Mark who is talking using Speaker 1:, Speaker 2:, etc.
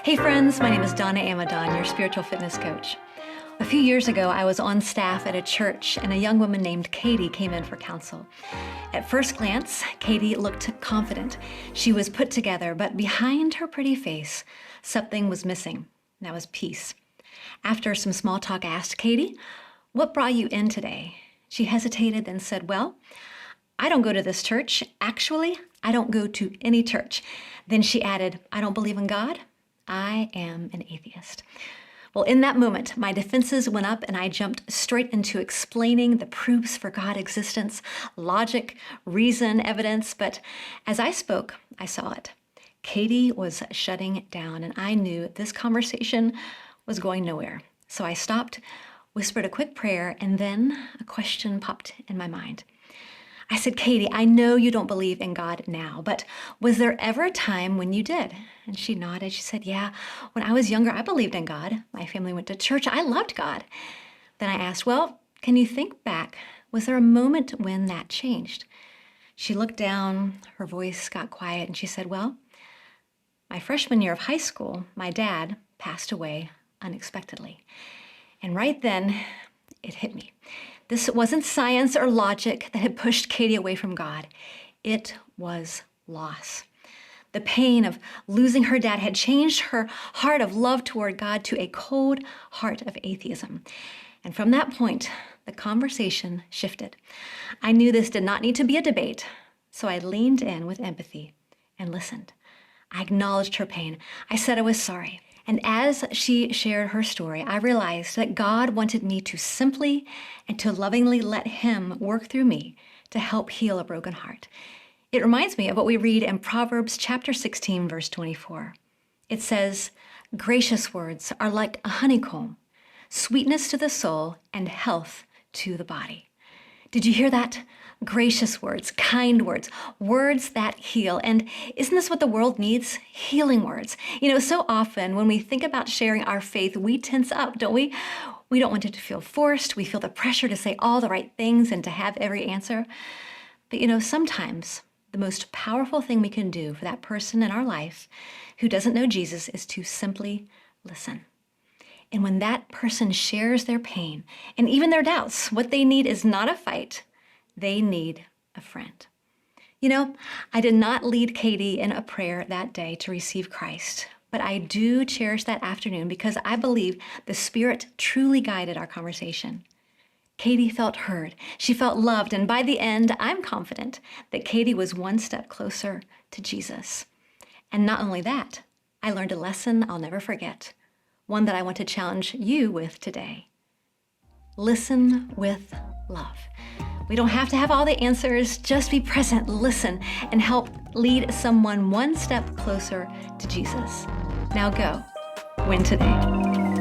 Speaker 1: Hey friends, my name is Donna Amadon, your spiritual fitness coach. A few years ago, I was on staff at a church and a young woman named Katie came in for counsel. At first glance, Katie looked confident. She was put together, but behind her pretty face, something was missing, and that was peace. After some small talk, I asked Katie, "What brought you in today?" She hesitated, then said, "Well, I don't go to this church. Actually, I don't go to any church." Then she added, "I don't believe in God. I am an atheist." Well, in that moment, my defenses went up and I jumped straight into explaining the proofs for God's existence, logic, reason, evidence. But as I spoke, I saw it. Katie was shutting down and I knew this conversation was going nowhere. So I stopped, whispered a quick prayer, and then a question popped in my mind. I said, "Katie, I know you don't believe in God now, but was there ever a time when you did?" And she nodded. She said, "Yeah, when I was younger, I believed in God. My family went to church. I loved God." Then I asked, "Well, can you think back? Was there a moment when that changed?" She looked down, her voice got quiet, and she said, "Well, my freshman year of high school, my dad passed away unexpectedly." And right then, it hit me. This wasn't science or logic that had pushed Katie away from God. It was loss. The pain of losing her dad had changed her heart of love toward God to a cold heart of atheism. And from that point, the conversation shifted. I knew this did not need to be a debate, so I leaned in with empathy and listened. I acknowledged her pain. I said I was sorry. And as she shared her story, I realized that God wanted me to simply and to lovingly let Him work through me to help heal a broken heart. It reminds me of what we read in Proverbs chapter 16, verse 24. It says, "Gracious words are like a honeycomb, sweetness to the soul and health to the body." Did you hear that? Gracious words, kind words, words that heal. And isn't this what the world needs? Healing words. So often when we think about sharing our faith, we tense up, don't we? We don't want it to feel forced. We feel the pressure to say all the right things and to have every answer. But sometimes the most powerful thing we can do for that person in our life who doesn't know Jesus is to simply listen. And when that person shares their pain and even their doubts, what they need is not a fight. They need a friend. I did not lead Katie in a prayer that day to receive Christ, but I do cherish that afternoon because I believe the Spirit truly guided our conversation. Katie felt heard. She felt loved. And by the end, I'm confident that Katie was one step closer to Jesus. And not only that, I learned a lesson I'll never forget, one that I want to challenge you with today. Listen with love. We don't have to have all the answers. Just be present, listen, and help lead someone one step closer to Jesus. Now go, win today.